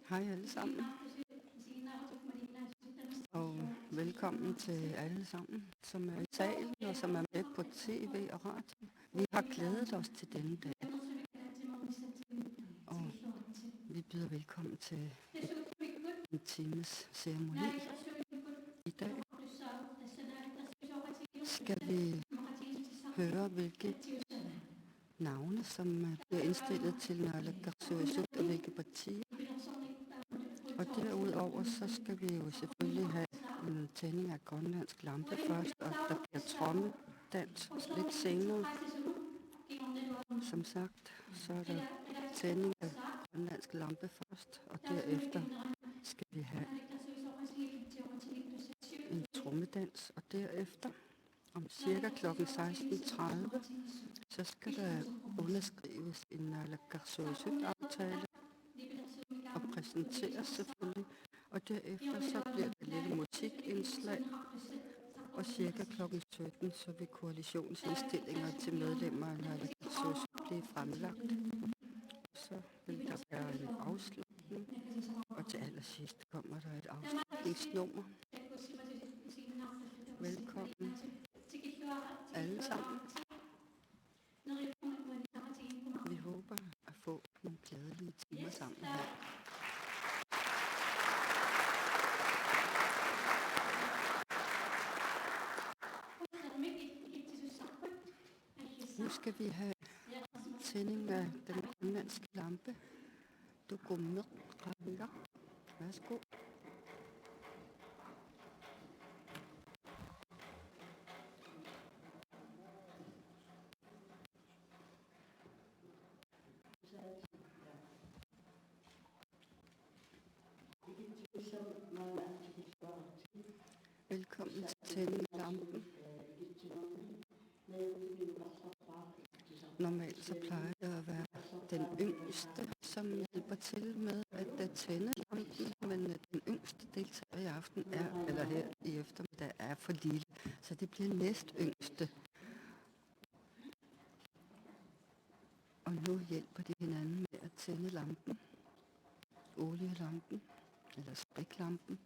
Hej alle sammen, og velkommen til alle sammen, som er i salen og som er med på tv og radio. Vi har glædet os til denne dag, og vi byder velkommen til en times ceremoni. I dag skal vi høre, hvilke navne, som bliver indstillet til naalakkersuisut og hvilke partier. Og derudover så skal vi jo selvfølgelig have en tænding af grønlandsk lampe først, og der bliver trommedans lidt senere. Som sagt, så er der tænding af grønlandsk lampe først, og derefter skal vi have en trommedans, og derefter om cirka kl. 16:30, så skal der underskrives en naalakkersuisut-aftale og præsenteres selvfølgelig, og derefter så bliver der lidt musikindslag, og cirka kl. 17, så vil koalitionsindstillinger til medlemmer af naalakkersuisut blive fremlagt. Så vil der være en afslutning, og til allersidst kommer der et afslutningsnummer. Velkommen alle sammen. Vi håber at få nogle glædelige timer sammen her. Nu skal vi have tænding af den grønlandske lampe. Du går med, Ravika. Værsgo. Velkommen til tænding af lampen. Normalt så plejer det at være den yngste, som hjælper til med at tænde lampen, men den yngste deltager i aften eller her i eftermiddag er for lille, så det bliver næst yngste. Og nu hjælper de hinanden med at tænde lampen, olielampen eller spæklampen.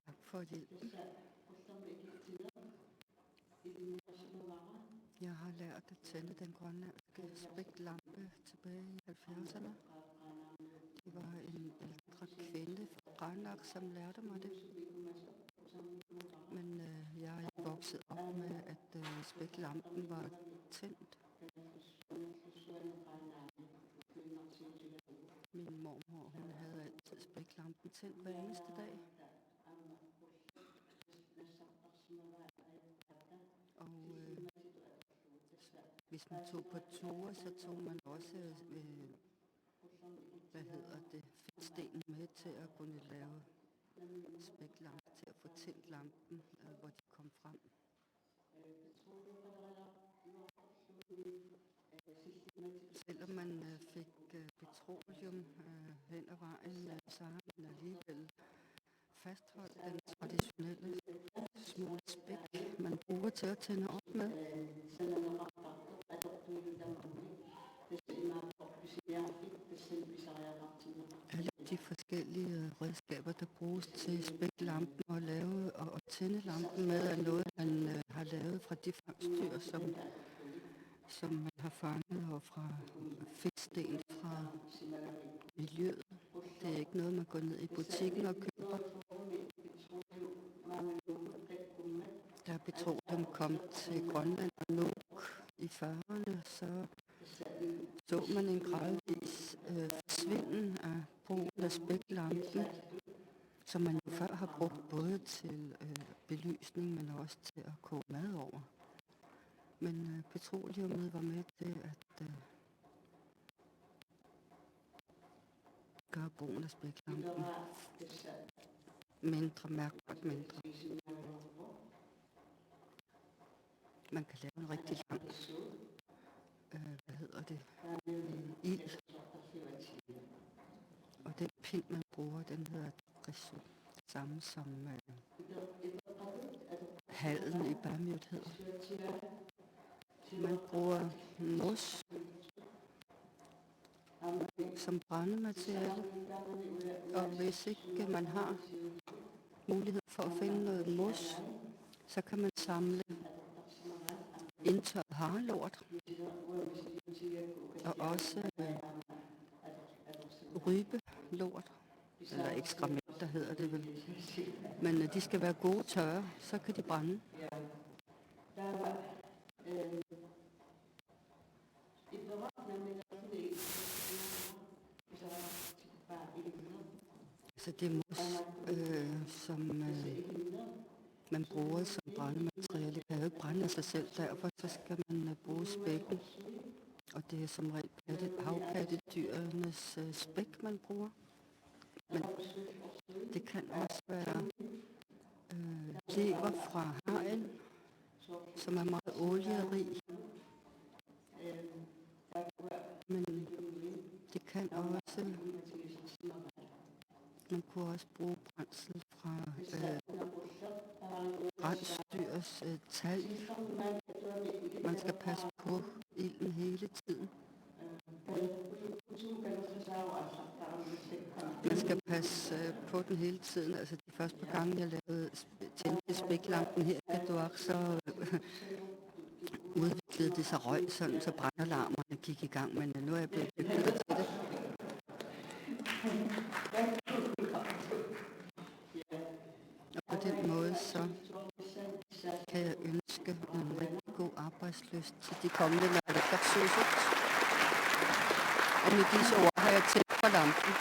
Tak for hjælpen. Jeg har lært at tænde den grønlandske spæklampe tilbage i 70'erne. Det var en ældre kvinde fra Qaanaaq, som lærte mig det. Men jeg er vokset op med, at spæklampen var tændt. Min mormor, hun havde altid spæklampen tændt hver eneste dag. Og hvis man tog på ture, så tog man også fedtsten med til at kunne lave spæklampe, til at få tændt lampen, hvor de kom frem. Selvom man fik petroleum hen ad vejen, så har man alligevel fastholdt den traditionelle smule spæk, man bruger til at tænde op med. Alle de forskellige redskaber, der bruges til spæklampen og lave og tænde lampen med, er noget, man har lavet fra de fangstdyr, som man har fanget, og fra fedtsten fra miljøet. Det er ikke noget, man går ned i butikken og køber. Da petroleum kom til Grønland og Nuuk i 40'erne, så man en gradvis forsvinden af brugen af spæklampen, som man jo før har brugt både til belysning, men også til at koge mad over. Men petroleumet var med til at gøre brugen af spæklampen mindre, mærkbart mindre. Man kan lave en rigtig lang, ild. Og den pind, man bruger, den hedder drisu. Det samme som hallen i Bamjut hedder. Man bruger mos som brændemateriale, og hvis ikke man har mulighed for at finde noget mos, så kan man samle indtørret harelort, og også rybelort, eller ekskrementer hedder det vel. Men de skal være gode tørre, så kan de brænde. Så det er mos, som man bruger som brændemateriale. Det kan jo ikke brænde af sig selv, derfor så skal man bruge spækken. Og det er som regel havpattedyrenes spæk, man bruger. Men det kan også være lever fra hajen, som er meget olierig. Men det kan også, man kunne også bruge brændsel fra rensdyrs talg. Man skal passe på ilden hele tiden. Man skal passe på den hele tiden. Altså de første par gange, jeg tændte spæklampen her i Kaduak, så udviklede det sig røg, sådan, så brandalarmerne gik i gang. Men nu er jeg blevet dygtigere til det. Og på den måde, så kan jeg ønske en rigtig god arbejdslyst til de kommende naalakkersuisut. Og med disse ord har jeg tændt for lampen.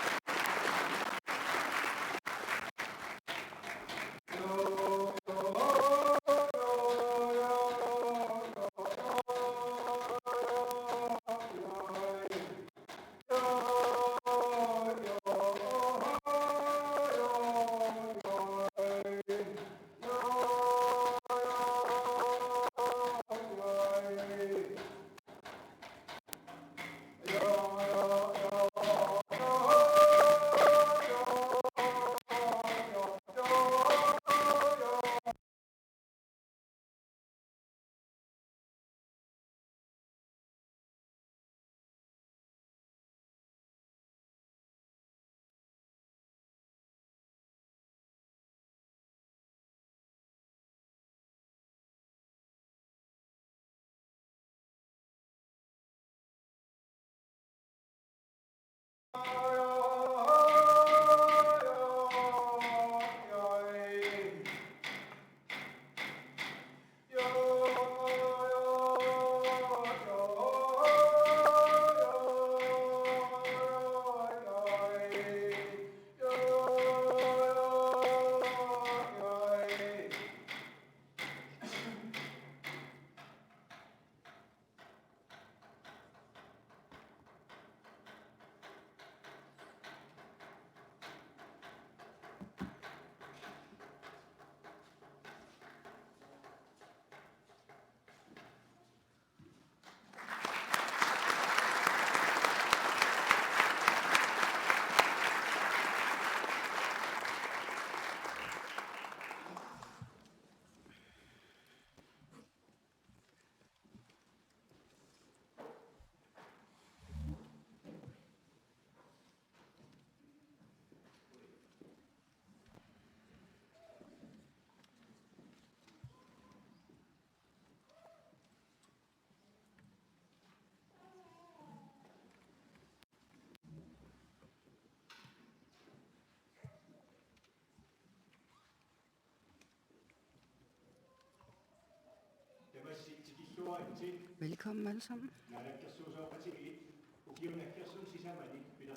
Velkommen alle sammen.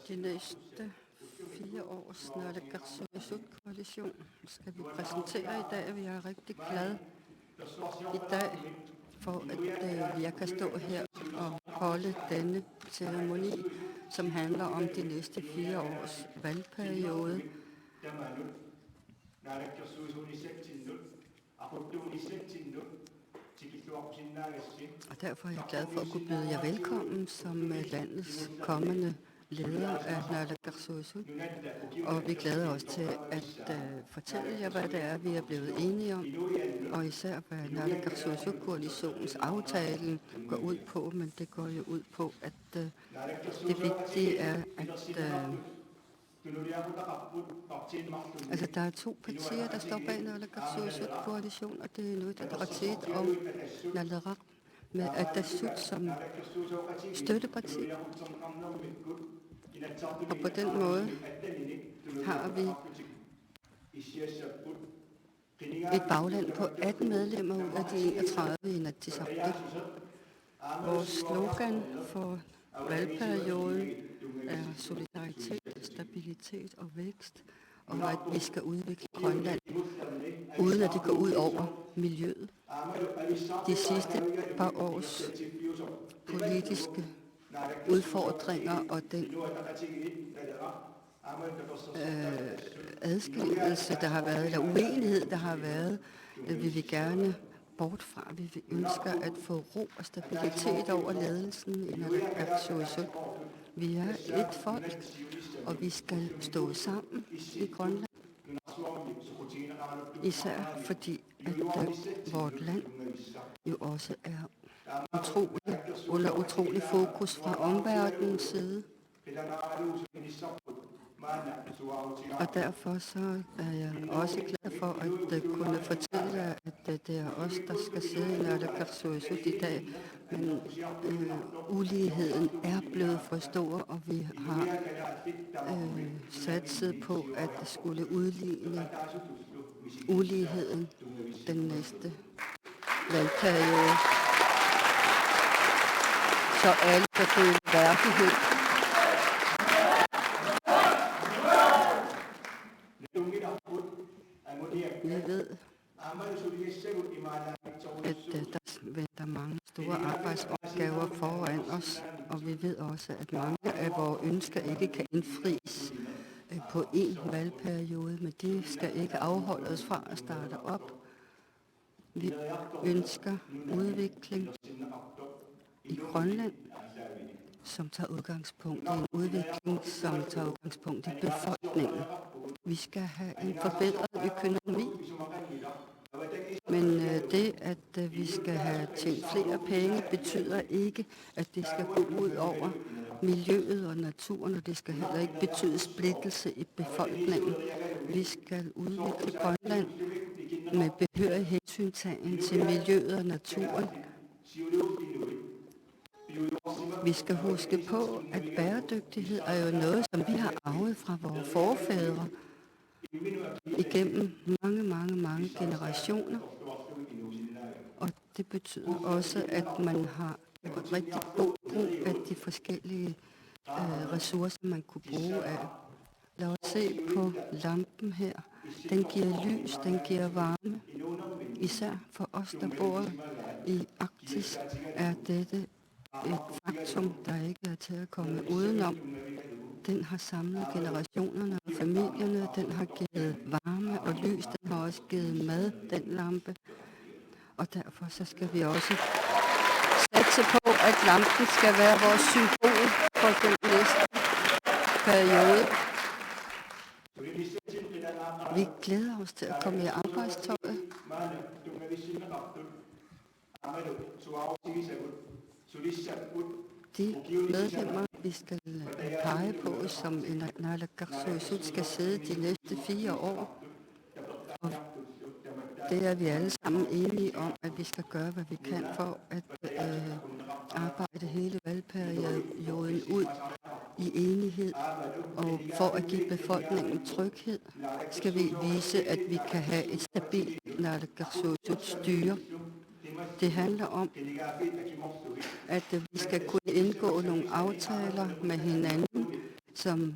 De næste 4 års naalakkersuisut-koalition skal vi præsentere i dag. Vi er rigtig glade i dag for, at jeg kan stå her og holde denne ceremoni, som handler om de næste 4 års valgperiode. Og derfor er jeg glad for at kunne byde jer velkommen som landets kommende leder af naalakkersuisut. Og vi glæder os til at fortælle jer, hvad det er, vi er blevet enige om. Og især, hvad naalakkersuisut-koalitionens aftale går ud på. Men det går jo ud på, at det vigtige er, at altså, der er 2 partier, der står bag naalakkersuisut-koalition, og det er Inuit Ataqatigiit og Naleraq, med Atassut som støtteparti. Og på den måde har vi et bagland på 18 medlemmer ud af de 31 i Inatsisartut. Vores slogan for valgperioden er solidaritet, stabilitet og vækst, og at vi skal udvikle Grønland, uden at det går ud over miljøet. De sidste par års politiske udfordringer og den adskillelse, der har været, eller uenighed, der har været, vil vi gerne bort fra. Vi ønsker at få ro og stabilitet over ledelsen i naalakkersuisut. Vi er et folk, og vi skal stå sammen i Grønland. Især fordi, at vort land jo også er under utrolig fokus fra omverdenens side. Og derfor så er jeg også glad for at kunne fortælle jer, at det er os, der skal sidde i naalakkersuisut i dag. Men uligheden er blevet for stor, og vi har satset på at skulle udligne uligheden den næste valgperiode, så alle kan føle værdighed. Vi ved, at der venter mange store arbejdsopgaver foran os, og vi ved også, at mange af vores ønsker ikke kan indfries på en valgperiode, men de skal ikke afholde os fra at starte op. Vi ønsker udvikling i Grønland, som tager udgangspunkt i en udvikling, som tager udgangspunkt i befolkningen. Vi skal have en forbedret økonomi, men det, at vi skal have tjent flere penge, betyder ikke, at det skal gå ud over miljøet og naturen, og det skal heller ikke betyde splittelse i befolkningen. Vi skal udvikle Grønland med behørig hensyntagen til miljøet og naturen. Vi skal huske på, at bæredygtighed er jo noget, som vi har arvet fra vores forfædre igennem mange generationer. Og det betyder også, at man har gjort rigtig god brug af de forskellige ressourcer, man kunne bruge af. Lad os se på lampen her. Den giver lys, den giver varme. Især for os, der bor i Arktis, er dette et faktum, der ikke er til at komme udenom. Den har samlet generationerne og familierne, den har givet varme og lys, den har også givet mad, den lampe. Og derfor så skal vi også satse på, at lampen skal være vores symbol for den næste periode. Vi glæder os til at komme i arbejdstøjet. De medlemmer, vi skal pege på, som naalakkersuisut skal sidde de næste 4 år. Og det er vi alle sammen enige om, at vi skal gøre, hvad vi kan for at arbejde hele valgperioden ud i enighed. Og for at give befolkningen tryghed, skal vi vise, at vi kan have et stabilt naalakkersuisut-styre. Det handler om, at vi skal kunne indgå nogle aftaler med hinanden, som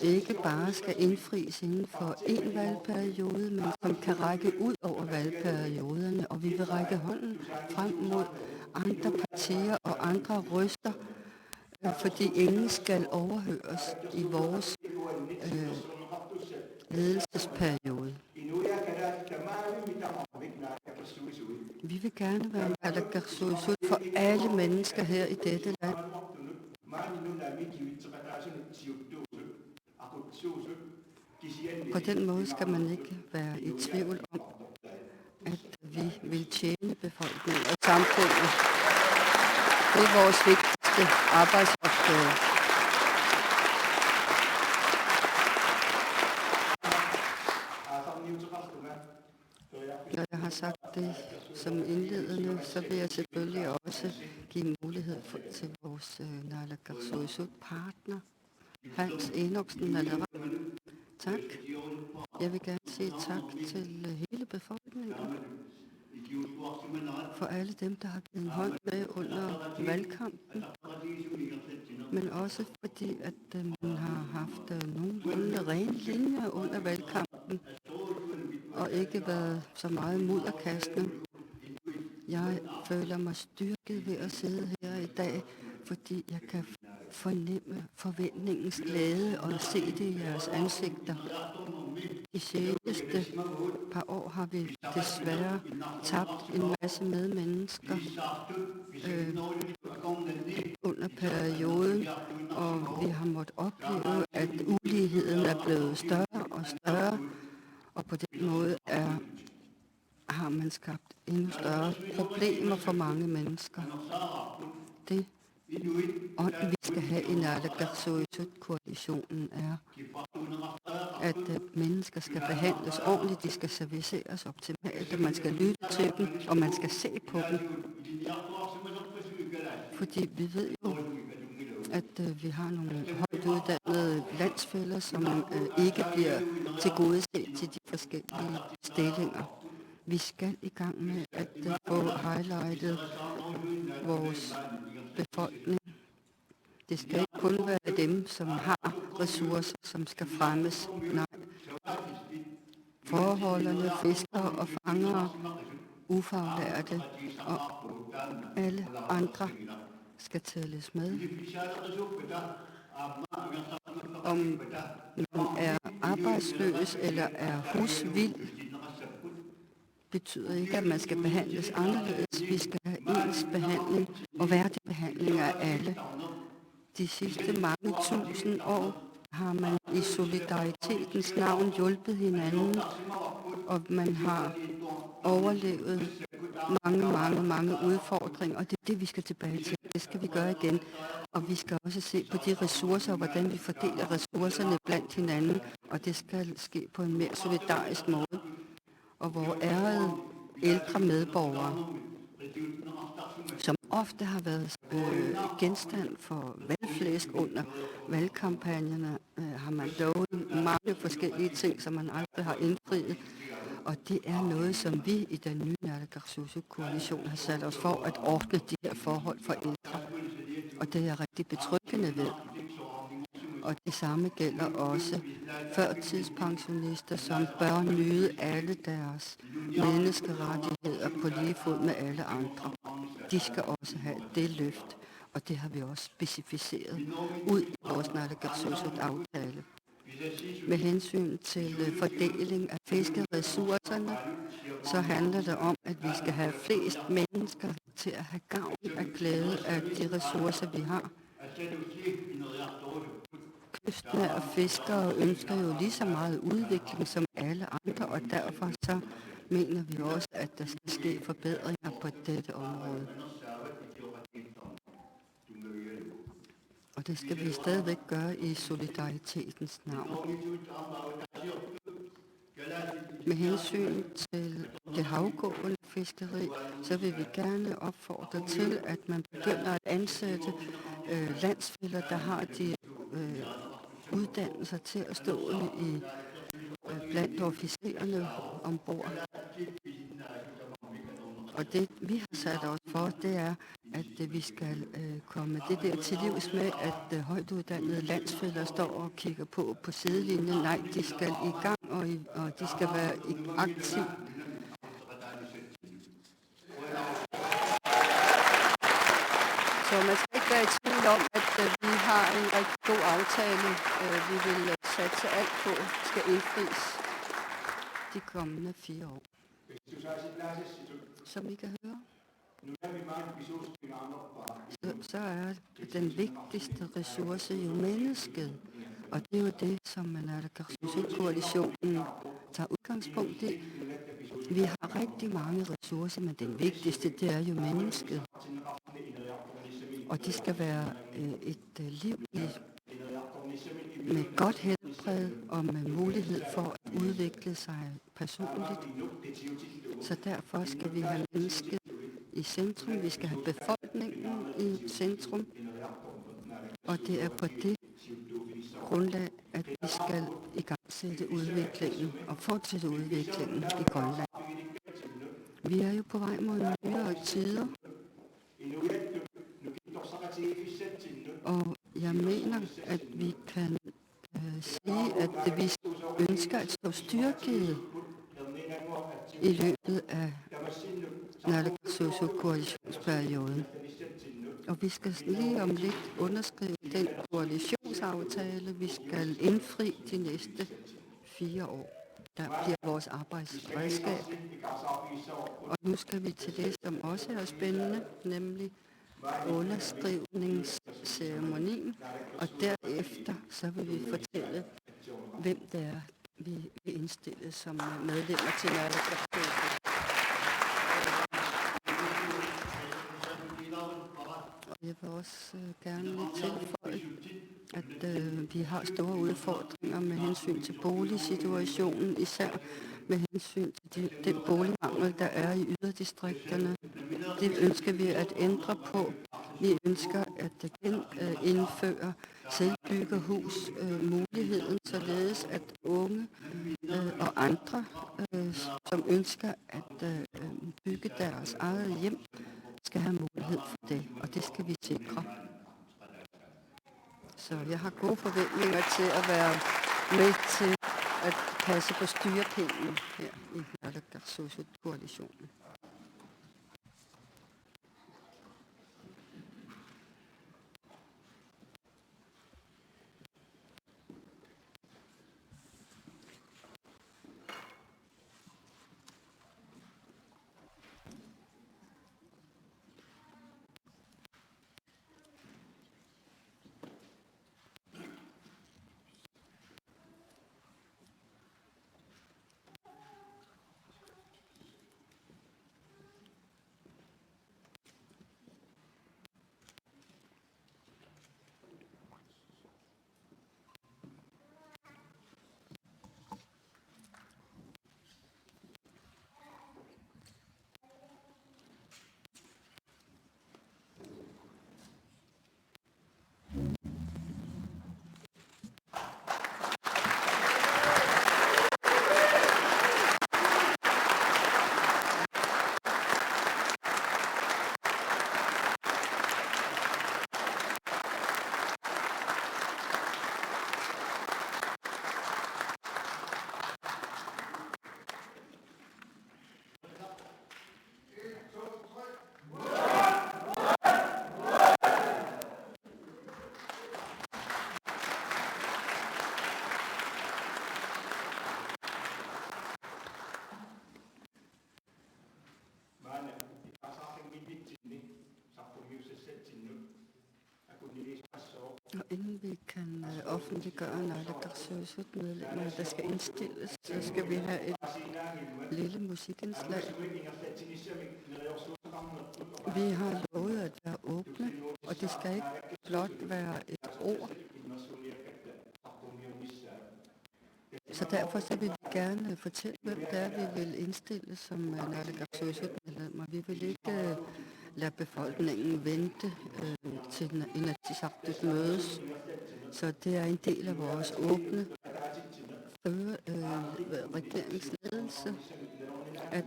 ikke bare skal indfries inden for en valgperiode, men som kan række ud over valgperioderne. Og vi vil række hånden frem mod andre partier og andre røster, fordi ingen skal overhøres i vores ledelsesperiode. Vi vil gerne være naalakkersuisut for alle mennesker her i dette land. På den måde skal man ikke være i tvivl om, at vi vil tjene befolkningen og samfundet. Det er vores vigtigste arbejdsopgave. Når jeg har sagt det som indledende, så vil jeg selvfølgelig også give mulighed til vores naalakkersuisut partner, Hans Enoksen Naleraq. Tak. Jeg vil gerne sige tak til hele befolkningen, for alle dem, der har givet en hånd med under valgkampen, men også fordi, at man har haft nogenlunde ren linje under valgkampen, og ikke været så meget mudderkastende. Jeg føler mig styrket ved at sidde her i dag, fordi jeg kan fornemme forventningens glæde og se det i jeres ansigter. De seneste par år har vi desværre tabt en masse medmennesker under perioden, og vi har måttet opleve, at uligheden er blevet større og større, og på den måde har man skabt endnu større problemer for mange mennesker. Det ånd, vi skal have i naalakkersuisut-koalitionen, er, at mennesker skal behandles ordentligt, de skal serviceres optimalt, og man skal lytte til dem, og man skal se på dem. Fordi vi ved jo, at vi har nogle højt uddannede landsfæller, som ikke bliver tilgodeset til de forskellige stillinger. Vi skal i gang med at få highlightet vores befolkning. Det skal ikke kun være dem, som har ressourcer, som skal fremmes. Nej. Forholdene, fiskere og fangere, ufaglærte og alle andre skal tælles med. Om man er arbejdsløs eller er husvild, betyder ikke, at man skal behandles anderledes. Vi skal have ens behandling og værdig behandling af alle. De sidste mange tusind år har man i solidaritetens navn hjulpet hinanden, og man har overlevet mange udfordringer, og det er det, vi skal tilbage til. Det skal vi gøre igen, og vi skal også se på de ressourcer, og hvordan vi fordeler ressourcerne blandt hinanden, og det skal ske på en mere solidarisk måde. Og vores ærede ældre medborgere, som ofte har været genstand for valgflæsk under valgkampagnerne, har man lovet mange forskellige ting, som man aldrig har indfriet. Og det er noget, som vi i den nye naalakkersuisut-koalition har sat os for at ordne de her forhold for ældre. Og det er jeg rigtig betryggende ved. Og det samme gælder også førtidspensionister, som bør nyde alle deres menneskerettigheder på lige fod med alle andre. De skal også have det løft, og det har vi også specificeret ud i vores naalakkersuisut-aftale. Med hensyn til fordeling af fiskeressourcerne, så handler det om, at vi skal have flest mennesker til at have gavn af glæde af de ressourcer, vi har. Kystnære fiskere ønsker jo lige så meget udvikling som alle andre, og derfor så mener vi også, at der skal ske forbedringer på dette område. Og det skal vi stadigvæk gøre i solidaritetens navn. Med hensyn til det havgående fiskeri, så vil vi gerne opfordre til, at man begynder at ansætte landsfæller, der har de uddannelser til at stå i blandt officererne ombord. Og det, vi har sat os for, det er, at vi skal komme det der til livs med, at højtuddannede landsfæller står og kigger på sidelinjen. Nej, de skal i gang, og de skal være aktive. Så man skal ikke være i tvivl om, at vi har en rigtig god aftale. Vi vil satse alt på skal indfries de kommende 4 år. Som I kan høre, så er den vigtigste ressource jo mennesket. Og det er jo det, som Naalakkersuisut-koalitionen tager udgangspunkt i. Vi har rigtig mange ressourcer, men den vigtigste, det er jo mennesket. Og det skal være et liv med godt helbred og med mulighed for at udvikle sig personligt. Så derfor skal vi have mennesket i centrum. Vi skal have befolkningen i centrum. Og det er på det grundlag, at vi skal igangsætte udviklingen og fortsætte udviklingen i Grønland. Vi er jo på vej mod nyere tider. Og jeg mener, at vi kan sige, at vi ønsker at stå styrket i løbet af Naalakkersuisut-koalitionsperioden. Og vi skal lige om lidt underskrive den koalitionsaftale, vi skal indfri de næste 4 år. Der bliver vores arbejdsredskab. Og nu skal vi til det, som også er spændende, nemlig underskrivningsceremonien. Og derefter så vil vi fortælle, hvem det er, vi vil indstille som medlemmer til Naalakkersuisut. Jeg vil også gerne tilføje, at vi har store udfordringer med hensyn til boligsituationen, især med hensyn til den boligmangel, der er i yderdistrikterne. Det ønsker vi at ændre på. Vi ønsker at indføre selvbyggerhus muligheden, således at unge og andre, som ønsker at bygge deres eget hjem, skal have mulighed for det, og det skal vi sikre. Så jeg har gode forventninger til at være med til at passe på styrepinden her i Naalakkersuisut-koalitionen. Og inden vi kan offentliggøre Naalakkersuisut-medlemmerne, der skal indstilles, så skal vi have et lille musikindslag. Vi har lovet at være åbne, og det skal ikke blot være et ord. Så derfor så vil vi gerne fortælle, hvem det er, vi vil indstille som Naalakkersuisut-medlemmer. Vi vil ikke lade befolkningen vente til Inatsisartut mødes. Så det er en del af vores åbne regeringsledelse at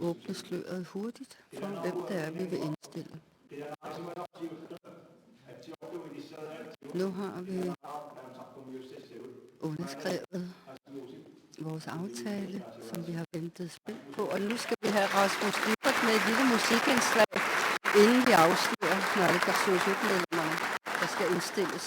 åbne sløret hurtigt for, hvem det er, vi vil indstille. Nu har vi underskrevet vores aftale, som vi har ventet spændt på. Og nu skal vi have Rasmus Lippert med et lille musikindslag, inden vi afslører Naalakkersuisut-medlemmerne, der skal indstilles.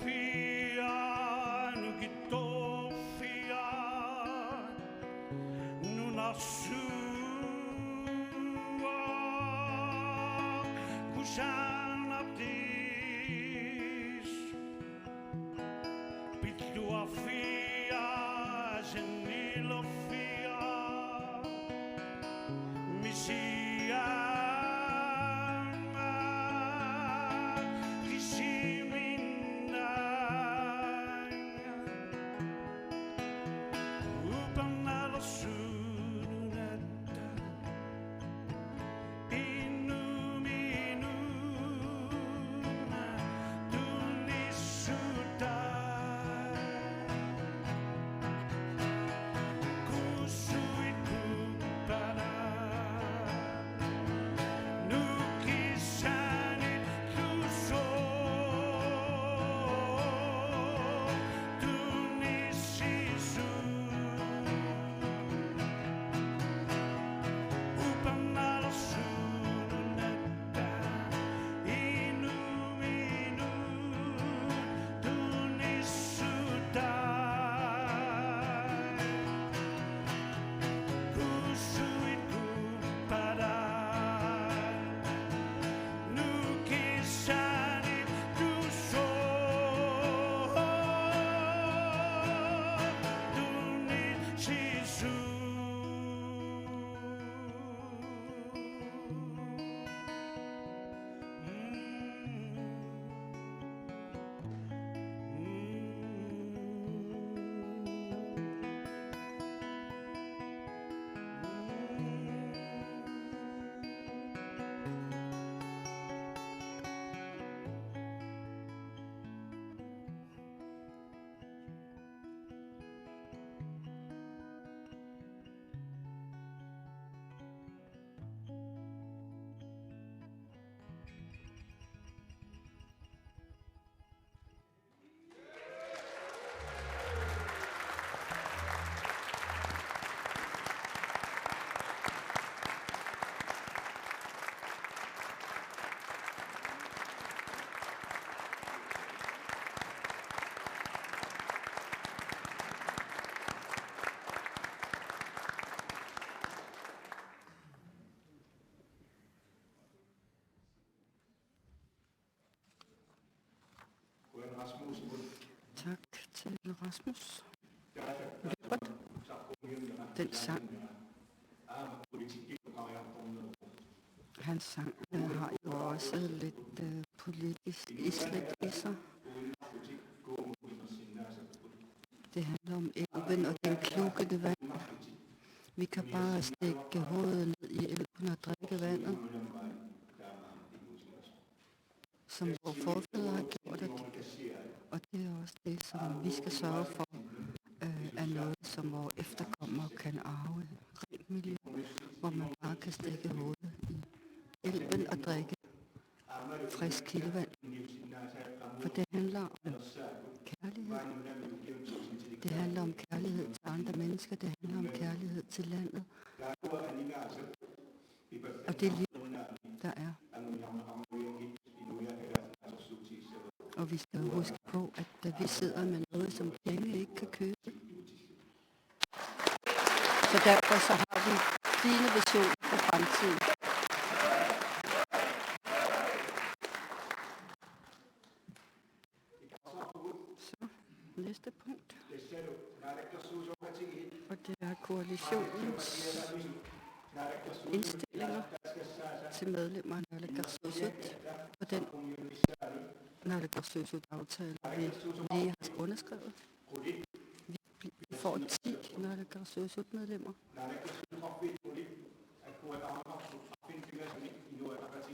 Azuafia nukitofia nunasua kusanaptis pituafia zenilofia misia Ku Rasmus Lybbert. Den sang, hans sang har jo også lidt politisk islet i sig. Det handler om elven og den klukkende vand. Vi kan bare stikke hovedet ned i elven og drikke vandet, som vores forfædre har gjort. Og det er også det, som vi skal sørge for, er noget, som vores efterkommere kan arve. Rent miljø, hvor man bare kan stikke hovedet i elven og drikke frisk kildevand. For det handler om kærlighed. Det handler om kærlighed til andre mennesker. Det handler om kærlighed til landet. Og det liv, der er. Og vi skal huske på, at vi sidder med noget, som penge ikke kan købe. Så derfor så har vi fine visioner for fremtiden. Så, næste punkt. Og det er koalitionens indstillinger til medlemmer af Naalakkersuisut og den Naalakkersuisut-aftale, vi lige har underskrevet. Vi får 10 Naalakkersuisut-medlemmer.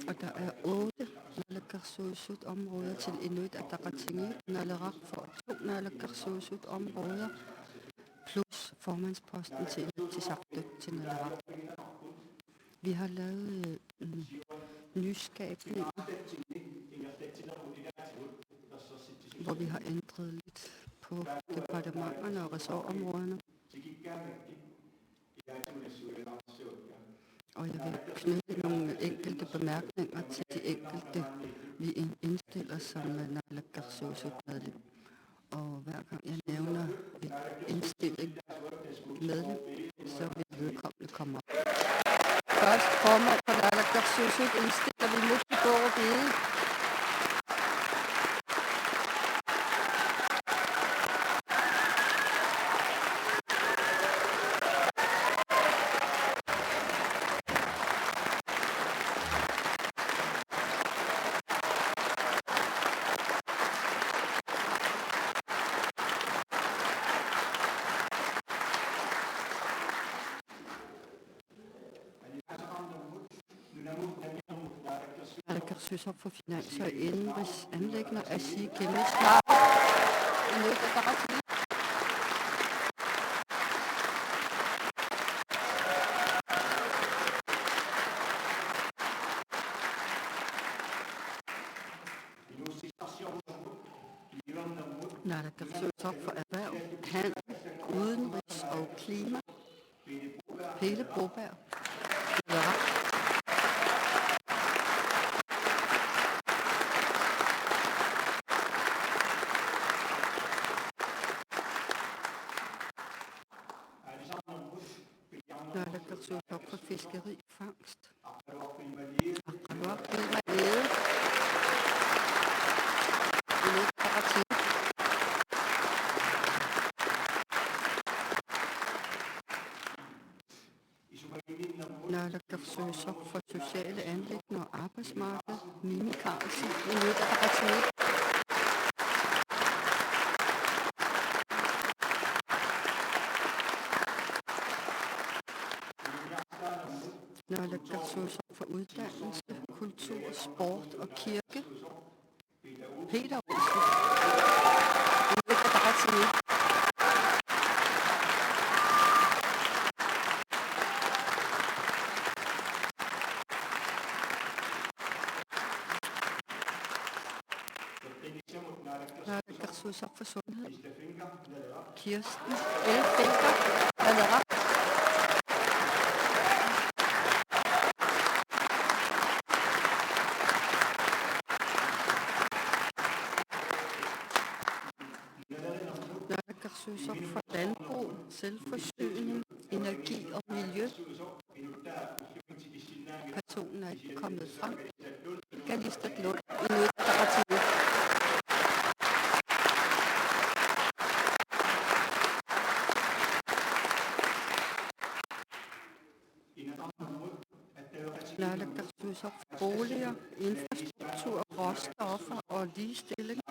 Og der er 8 Naalakkersuisut-områder til Inuit Ataqatigiit. Naleraq får 2 Naalakkersuisut-områder plus formandsposten til Inatsisartut til Naleraq. Vi har lavet nyskabninger, hvor vi har ændret lidt på departementerne og ressortområderne. Og jeg vil knytte nogle enkelte bemærkninger til de enkelte, vi indstiller som Naalakkersuisut-medlem. Og hver gang jeg nævner et indstilling medlem, så vil vedkommende komme op. Først formand for Naalakkersuisut indstiller vi Mufti Borup Egede. Naalakkersuisut for finans og indrigs anliggender at sige kendes Inuit Ataqatigiit. Naalakkersuisut for erhverv, handel, udenrigs og klima. Pele Broberg. Naalakkersuisut for fiskeri, fangst. Aqarruaq Vilma Egede. Inuit Ataqatigiit. Naalakkersuisut for sociale anliggender og arbejdsmarked. Mimi Carlsen, Inuit Ataqatigiit. Naalakkersuisut for uddannelse, kultur, sport og kirke. Peter Olsen, Inuit Ataqatigiit. Naalakkersuisut for sundhed. Kirsten Elfenker, Naleraq. Naalakkersuisut for landbrug, selvforsyning, energi og miljø. Personen er ikke kommet frem. Galistat Lund, Inuit Ataqatigiit. naalakkersuisoq boliger, infrastruktur, råstoffer og ligestilling.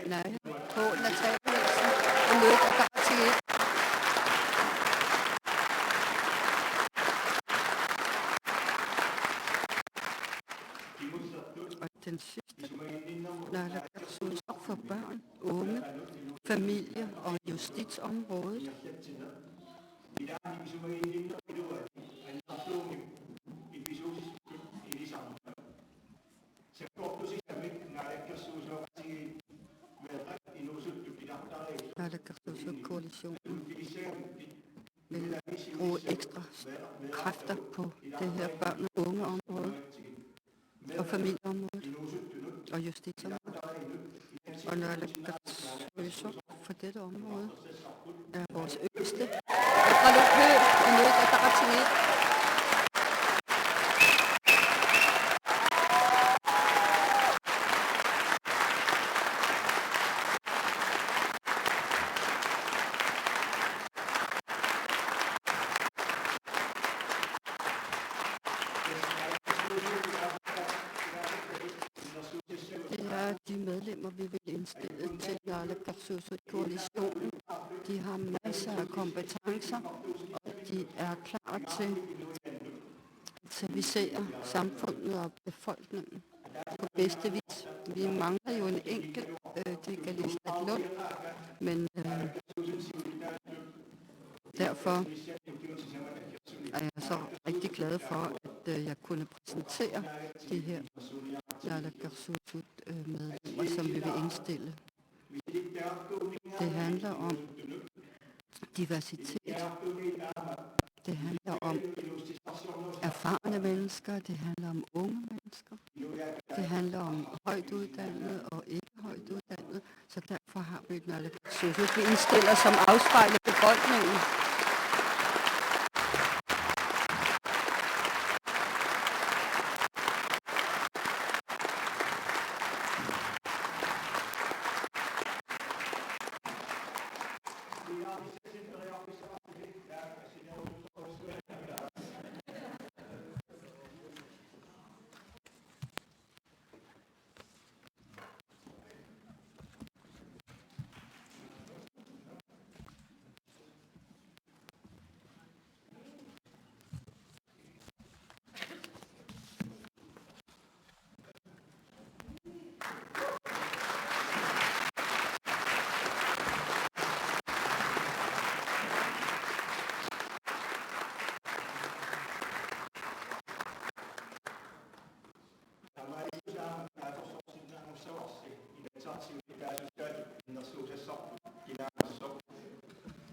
Nej, på Natalieelsen og mødet er klar til et. Og den sidste, naalakkersuisoq for børn, unge, familie og justitsområdet. Naalakkersuisoq koalitionen vil bruge ekstra kræfter på det her børn- og ungeområde og familieområdet og justitsområdet. Og naalakkersuisoq for dette område er vores yngste. Fra Lukø i mødet af Dartinet. Det er de medlemmer, vi vil indstille til naalakkersuisoq-koalitionen. De har masser af kompetencer, og de er klar til at servicere samfundet og befolkningen på bedste vis. Vi mangler jo en enkelt, det er Lisbeth Lund, men derfor er jeg så rigtig glad for, at jeg kunne præsentere de her naalakkersuisoq-medlemmer, som vi vil indstille. Det handler om diversitet. Det handler om erfarne mennesker. Det handler om unge mennesker. Det handler om højt uddannede og ikke højt uddannede. Så derfor har vi et naalakkersuisoq, vi indstiller, som afspejler befolkningen.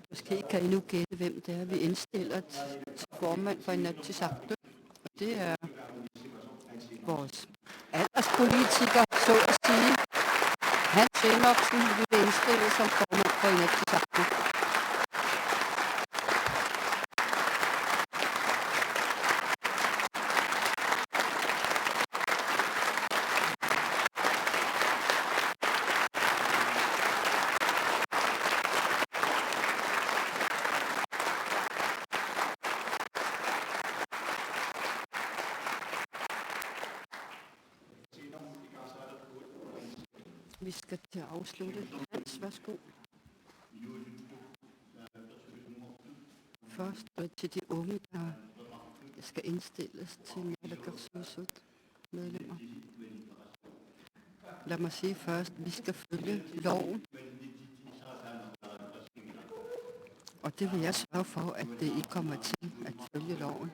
Måske kan I nu gætte, hvem det er, vi indstiller til formand for Inatsisartut. Det er vores alderspolitiker, så at sige. Hans Enoksen vi vil indstille som formand for Inatsisartut. Vi skal til at afslutte. Hans, værsgo. Først til de unge, der skal indstilles til naalakkersuisoq-medlemmer. Lad mig sige først, at vi skal følge loven. Og det vil jeg sørge for, at I kommer til at følge loven.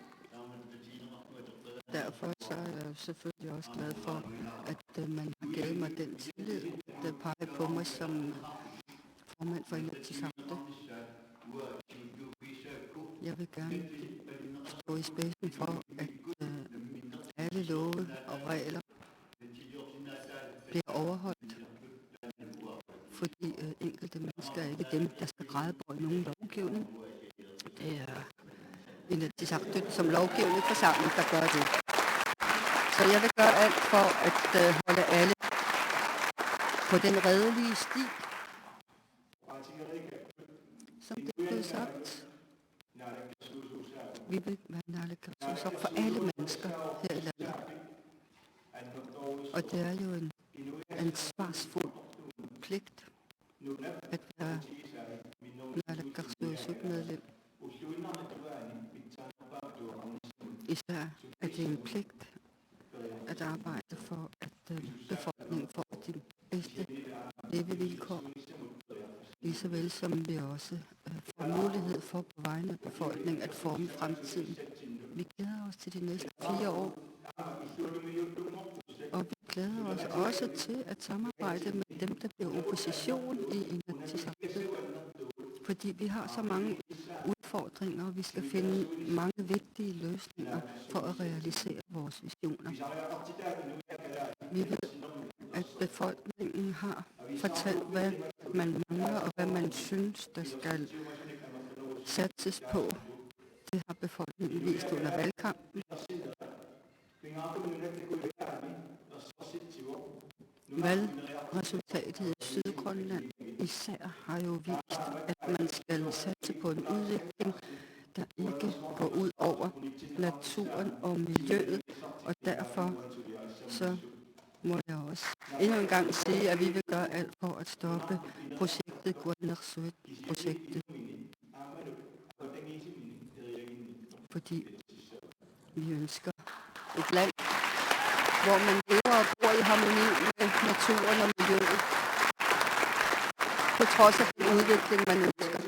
Derfor så er jeg selvfølgelig også glad for, at man har givet mig den tillid, at pege på mig som formand for Inatsisartut. Jeg vil gerne stå i spidsen for, at alle love og regler bliver overholdt. Fordi enkelte mennesker er ikke dem, der skal gradbøje nogen lovgivning. Det er Inatsisartut som lovgivende forsamling, der gør det. Så jeg vil gøre alt for at holde alle på den redelige sti, som det blev sagt. Vi vil være naalakkersuisoq for alle mennesker her i landet. Og det er jo en ansvarsfuld pligt at være naalakkersuisoq-medlem. Især er det en pligt at arbejde for, at befolkningen får de bedste levevilkår, lige så vel som vi også får mulighed for på vegne af befolkningen at forme fremtiden. Vi glæder os til de næste 4 år, og vi glæder os også til at samarbejde med dem, der bliver opposition i Inatsisartut. Fordi vi har så mange udfordringer, og vi skal finde mange vigtige løsninger for at realisere vores visioner. Vi ved, at befolkningen har fortalt, hvad man mangler og hvad man synes, der skal satses på. Det har befolkningen vist under valgkampen. Valgresultatet i Sydgrønland især har jo vist, at man skal satse på en udvikling, der ikke går ud over naturen og miljøet, og derfor så må jeg også endnu en gang sige, at vi vil gøre alt for at stoppe projektet Kuannersuit-projektet. Fordi vi ønsker et land, hvor man lever og bor i harmoni med naturen og miljøet, på trods af den udvikling, man ønsker.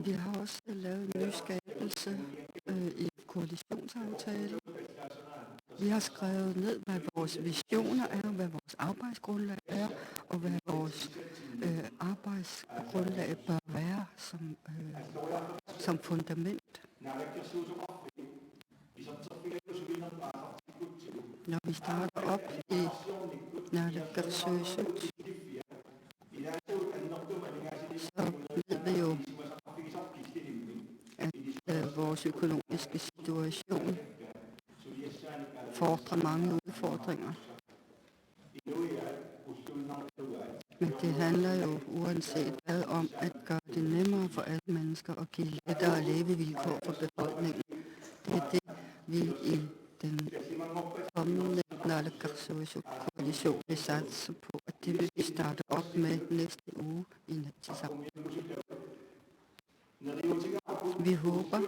Vi har også lavet en nyskabelse i koalitionsaftale. Vi har skrevet ned, hvad vores visioner er, hvad vores arbejdsgrundlag er, og hvad vores arbejdsgrundlag bør være som fundament. Når vi starter op i naalakkersuisut, så ved vi jo, at vores økonomiske situation fordrer mange udfordringer. Men det handler jo uanset hvad om at gøre det nemmere for alle mennesker og give lettere levevilkår for befolkningen. Det er det, vi i den kommende naalakkersuisut-koalition vil satse på, og det vil vi starte op med næste uge i Inatsisartut. Vi håber,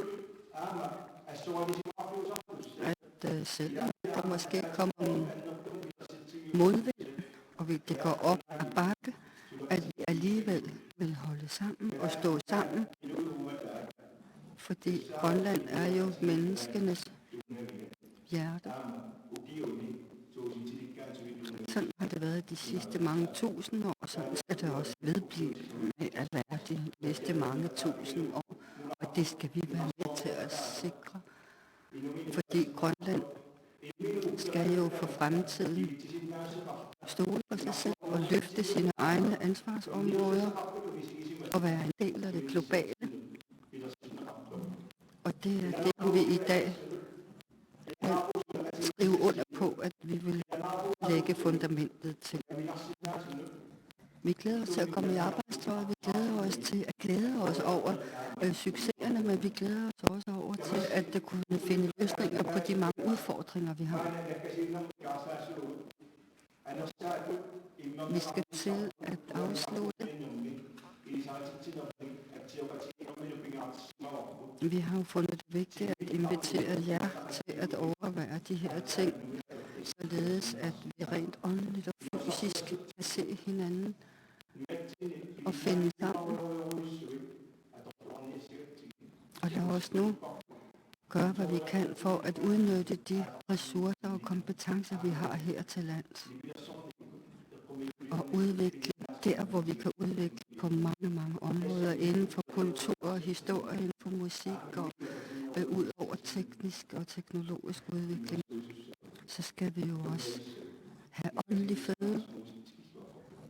at selvom der måske kommer en modvind, og det går op ad bakke, at vi alligevel vil holde sammen og stå sammen, fordi Grønland er jo menneskenes hjerte. Sådan har det været de sidste mange tusind år, og sådan skal det også vedblive med at være de næste mange tusind år. Og det skal vi være med til at sikre, fordi Grønland skal jo for fremtiden stole på sig selv og løfte sine egne ansvarsområder og være en del af det globale. Og det er det, vi i dag kan skrive under på, at vi vil lægge fundamentet til. Vi glæder os til at komme i arbejdstøjet. Vi glæder os til at glæde os over succeserne, men vi glæder os også over til at kunne finde løsninger på de mange udfordringer, vi har. Vi skal til at afslutte. Vi har jo fundet det vigtigt at invitere jer til at overveje de her ting, således at vi rent åndeligt og fysisk kan se hinanden og finde sammen. Og lad os nu gøre, hvad vi kan for at udnytte de ressourcer og kompetencer, vi har her til lands. Og udvikle der, hvor vi kan udvikle på mange, mange områder inden for kultur og historie, inden for musik og ud over teknisk og teknologisk udvikling. Så skal vi jo også have åndelig føde.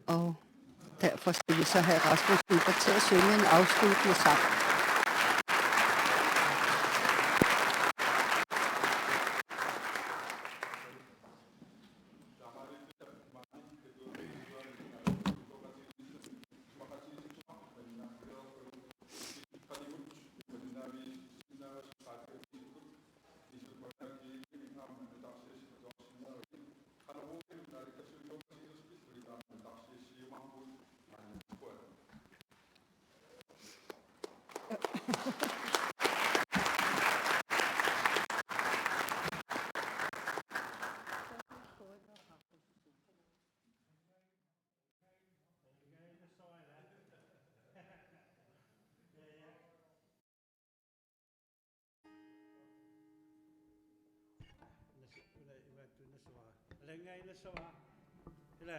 Og derfor skal vi så have Rasmus Hulber til at synge en afsluttende sang. Lengaina sawa. Ila.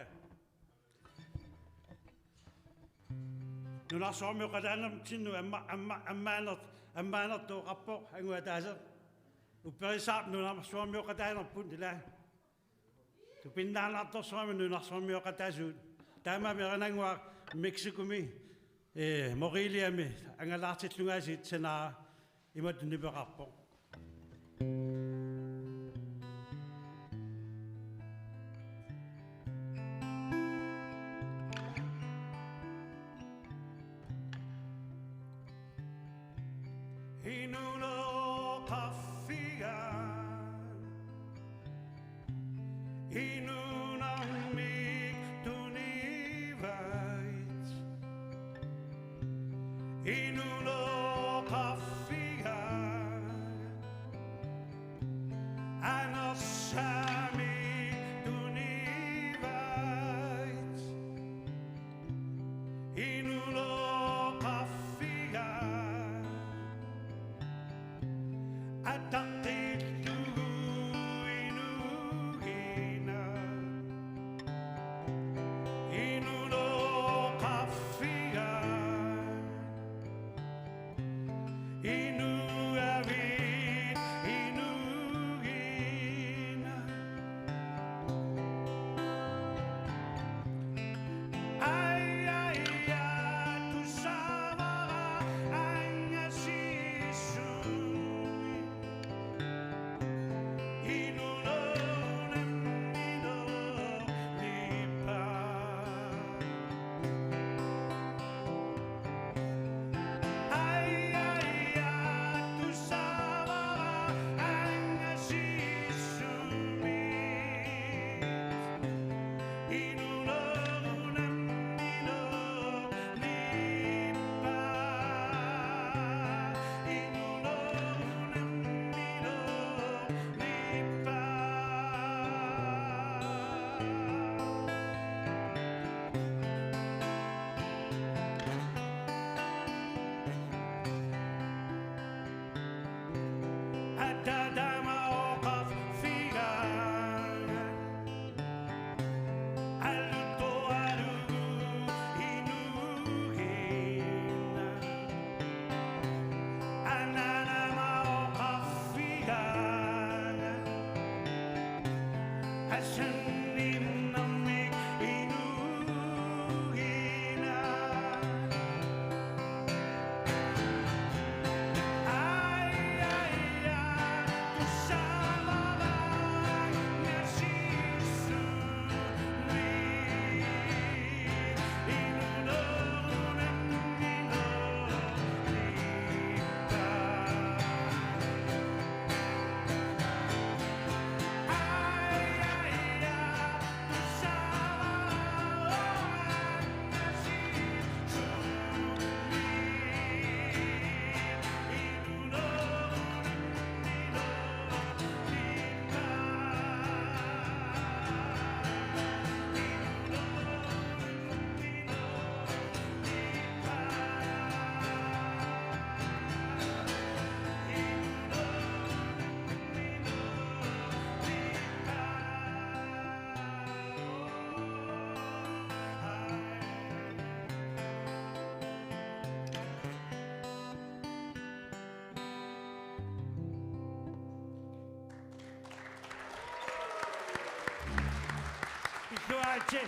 Nuna somi qadanam tinnu ammanat to rapport angua tasa. Uperisap nuna somi qadanam puntila. Tu pindana to somi nuna somi qatasu. Tama meranangwa Mexico mi Morelia mi angalaartillunga sit sena imat niberappo. Inuno kaffia Inunam mig tunivait Inuno kaffia Anasami tunivait Inuno kaffia Ataqitu inugina Inuno kaffia Inu avit inugina Tu savara angasisumi Grazie.